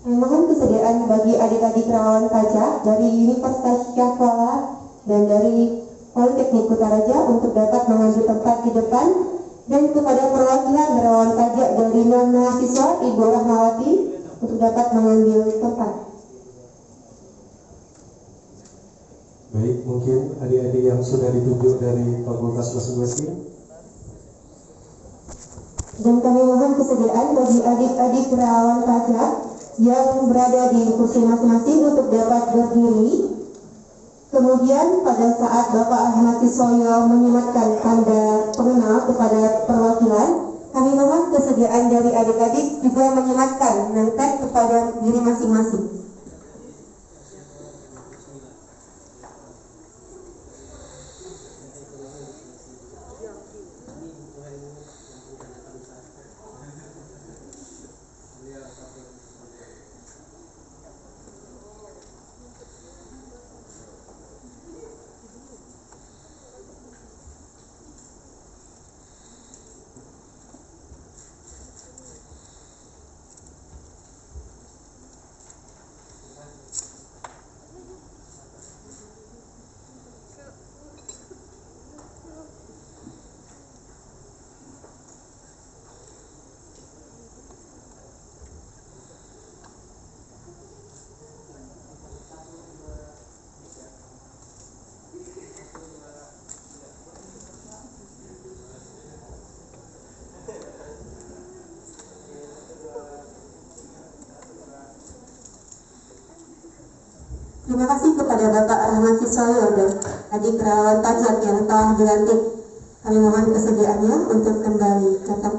Mohon kesediaan bagi adik-adik relawan pajak dari Universitas Syah Kuala dan dari Politeknik Kutaraja untuk dapat mengambil tempat di depan, dan kepada perwakilan relawan pajak dari non mahasiswa Ibu Rahmawati untuk dapat mengambil tempat. Baik, mungkin adik-adik yang sudah ditunjuk dari fakultas masing-masing. Dan kami mohon kesediaan bagi adik-adik relawan pajak yang berada di kursi masing-masing untuk dapat berdiri. Kemudian pada saat Bapak Ahmad Sisoyo menyematkan tanda pengenal kepada perwakilan, kami mohon kesediaan dari adik-adik juga menyematkan name tag kepada diri masing-masing. Terima kasih kepada Bapak Rahmat Sisoyo dan adik relawan pajak yang telah dilantik. Kami mohon kesediaannya untuk kembali ke tempat.